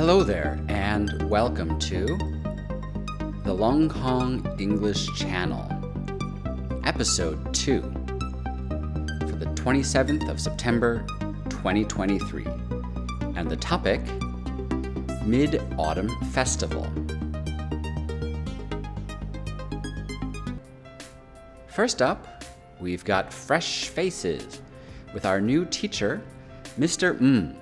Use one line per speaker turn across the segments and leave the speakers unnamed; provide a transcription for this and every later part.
Hello there, and welcome to the Long Hong English Channel, Episode 2, for the 27th of September, 2023, and the topic, Mid-Autumn Festival. First up, we've got fresh faces with our new teacher, Mr.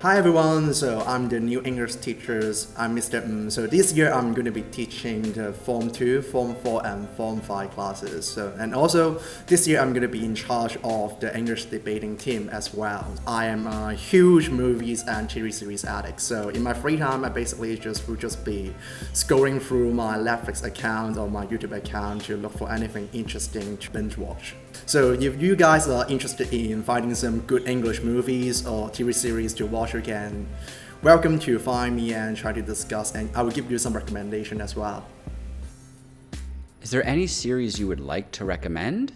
Hi everyone, so I'm the new English teacher. I'm Mr. So this year I'm going to be teaching the Form 2, Form 4 and Form 5 classes. And also this year I'm going to be in charge of the English debating team as well. I am a huge movies and TV series addict, so in my free time I basically will just be scrolling through my Netflix account or my YouTube account to look for anything interesting to binge watch. So if you guys are interested in finding some good English movies or TV series to watch, you can welcome to find me and try to discuss, and I will give you some recommendation as well.
Is there any series you would like to recommend?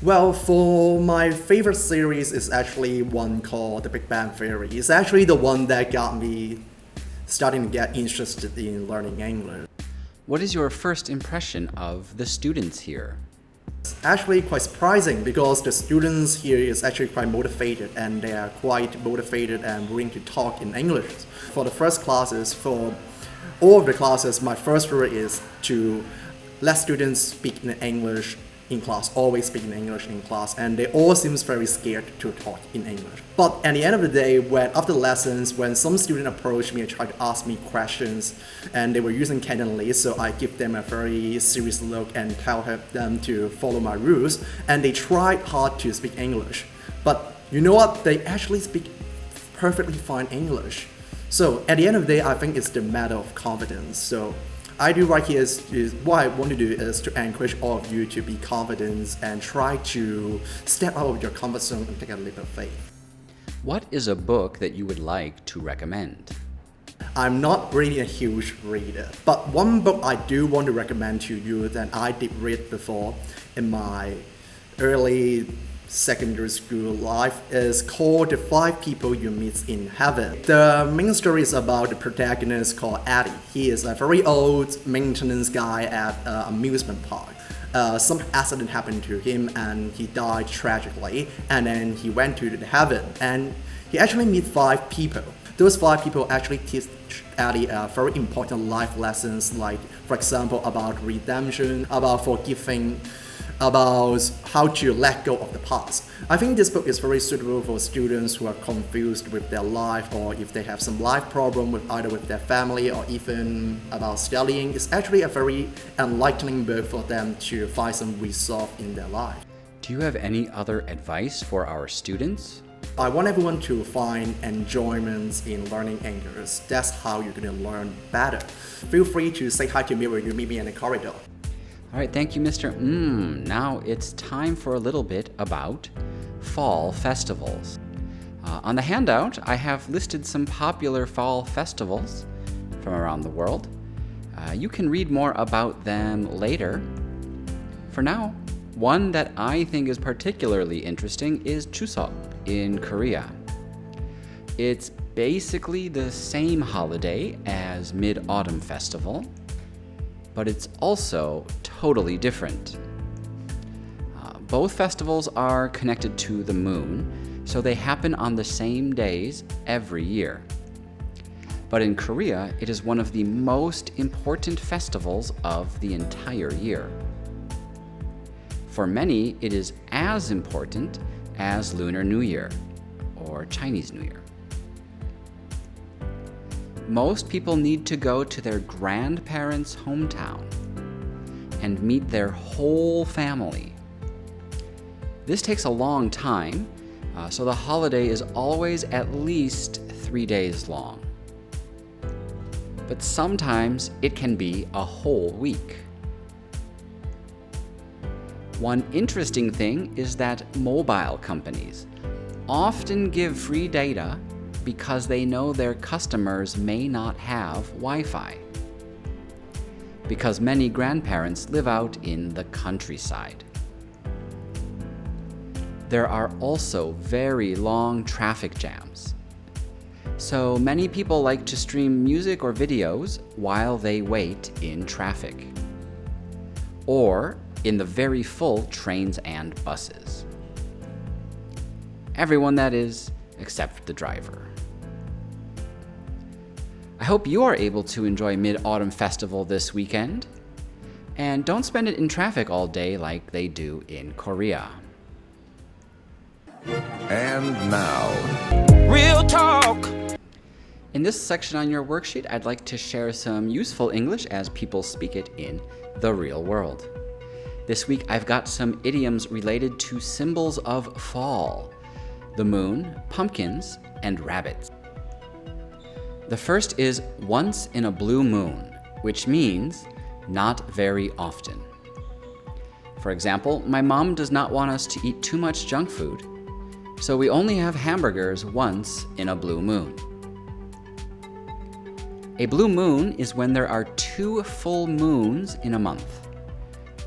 Well, for my favorite series is actually one called The Big Bang Theory. It's actually the one that got me starting to get interested in learning English.
What is your first impression of the students here?
Actually quite surprising because the students here is actually quite motivated, and they are quite motivated and willing to talk in English. For the first classes, for all of the classes, my first rule is to let students speak in English in class, always speak in English in class, and they all seems very scared to talk in English. But at the end of the day, after lessons, when some student approached me and tried to ask me questions, and they were using Cantonese, so I give them a very serious look and tell them to follow my rules, and they tried hard to speak English. But you know what? They actually speak perfectly fine English. So at the end of the day, I think it's the matter of confidence. So I do right here is what I want to do is to encourage all of you to be confident and try to step out of your comfort zone and take a leap of faith.
What is a book that you would like to recommend?
I'm not really a huge reader, but one book I do want to recommend to you that I did read before in my early secondary school life is called The 5 People You Meet in Heaven. The main story is about the protagonist called Eddie. He is a very old maintenance guy at an amusement park. Some accident happened to him and he died tragically, and then he went to the heaven and he actually met 5 people. Those 5 people actually teach Eddie very important life lessons, like for example about redemption, about forgiving, about how to let go of the past. I think this book is very suitable for students who are confused with their life, or if they have some life problem with either with their family or even about studying. It's actually a very enlightening book for them to find some resolve in their life.
Do you have any other advice for our students?
I want everyone to find enjoyment in learning English. That's how you're going to learn better. Feel free to say hi to me when you meet me in the corridor.
All right, thank you, Mr. Now it's time for a little bit about fall festivals. On the handout, I have listed some popular fall festivals from around the world. You can read more about them later. For now, one that I think is particularly interesting is Chuseok in Korea. It's basically the same holiday as Mid-Autumn Festival, but it's also totally different. Both festivals are connected to the moon, so they happen on the same days every year. But in Korea, it is one of the most important festivals of the entire year. For many, it is as important as Lunar New Year or Chinese New Year. Most people need to go to their grandparents' hometown and meet their whole family. This takes a long time, so the holiday is always at least 3 days long. But sometimes it can be a whole week. One interesting thing is that mobile companies often give free data because they know their customers may not have Wi-Fi, because many grandparents live out in the countryside. There are also very long traffic jams, So many people like to stream music or videos while they wait in traffic, or in the very full trains and buses. Everyone, that is, except the driver. I hope you are able to enjoy Mid-Autumn Festival this weekend, and don't spend it in traffic all day like they do in Korea.
And now, Real Talk.
In this section on your worksheet, I'd like to share some useful English as people speak it in the real world. This week, I've got some idioms related to symbols of fall: the moon, pumpkins, and rabbits. The first is once in a blue moon, which means not very often. For example, my mom does not want us to eat too much junk food, so we only have hamburgers once in a blue moon. A blue moon is when there are 2 full moons in a month,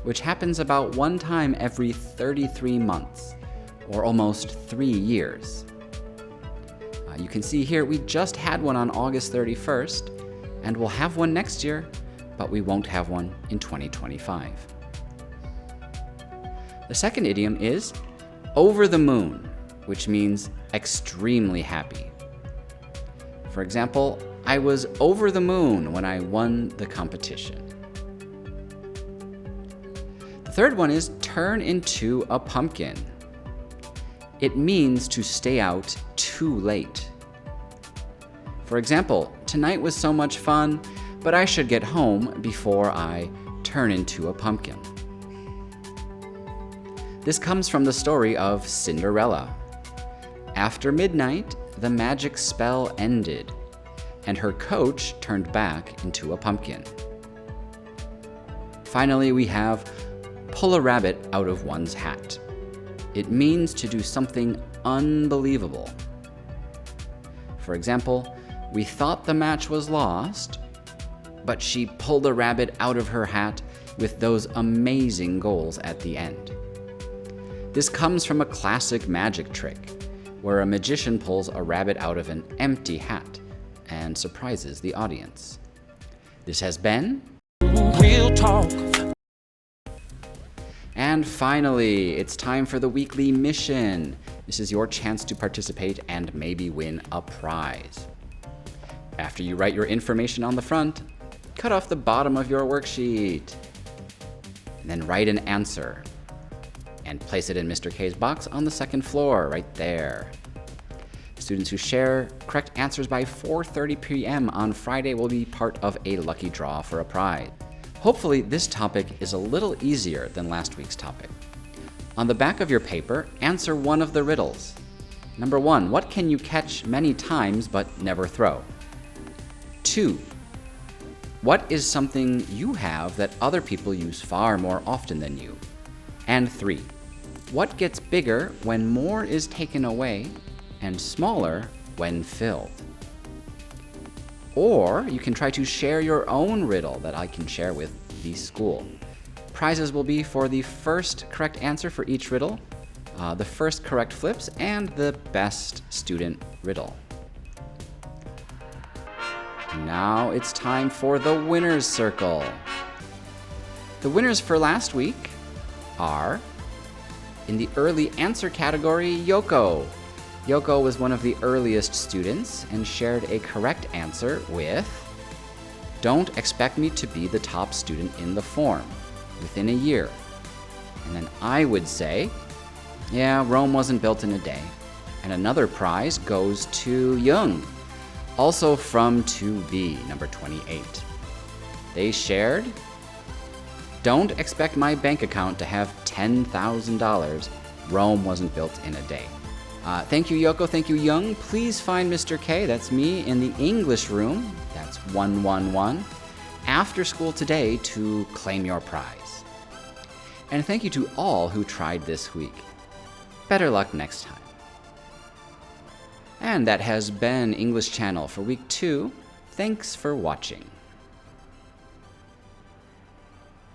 which happens about 1 time every 33 months, or almost 3 years. You can see here we just had one on August 31st, and we'll have one next year, but we won't have one in 2025. The second idiom is over the moon, which means extremely happy. For example, I was over the moon when I won the competition. The third one is turn into a pumpkin. It means to stay out too late. For example, tonight was so much fun, but I should get home before I turn into a pumpkin. This comes from the story of Cinderella. After midnight, the magic spell ended, and her coach turned back into a pumpkin. Finally, we have pull a rabbit out of one's hat. It means to do something unbelievable. For example, we thought the match was lost, but she pulled a rabbit out of her hat with those amazing goals at the end. This comes from a classic magic trick, where a magician pulls a rabbit out of an empty hat and surprises the audience. This has been Real Talk. And finally, it's time for the weekly mission. This is your chance to participate and maybe win a prize. After you write your information on the front, cut off the bottom of your worksheet, and then write an answer and place it in Mr. K's box on the second floor, right there. Students who share correct answers by 4:30 p.m. on Friday will be part of a lucky draw for a prize. Hopefully, this topic is a little easier than last week's topic. On the back of your paper, answer one of the riddles. Number 1, what can you catch many times but never throw? 2, what is something you have that other people use far more often than you? And 3, what gets bigger when more is taken away and smaller when filled? Or you can try to share your own riddle that I can share with the school. Prizes will be for the first correct answer for each riddle, the first correct flips, and the best student riddle. Now it's time for the winner's circle. The winners for last week are, in the early answer category, Yoko. Yoko was one of the earliest students and shared a correct answer with, don't expect me to be the top student in the form within a year. And then I would say, yeah, Rome wasn't built in a day. And another prize goes to Young, also from 2B, number 28. They shared, don't expect my bank account to have $10,000. Rome wasn't built in a day. Thank you, Yoko. Thank you, Young. Please find Mr. K, that's me, in the English room, that's 111, after school today to claim your prize. And thank you to all who tried this week. Better luck next time. And that has been English Channel for week 2. Thanks for watching.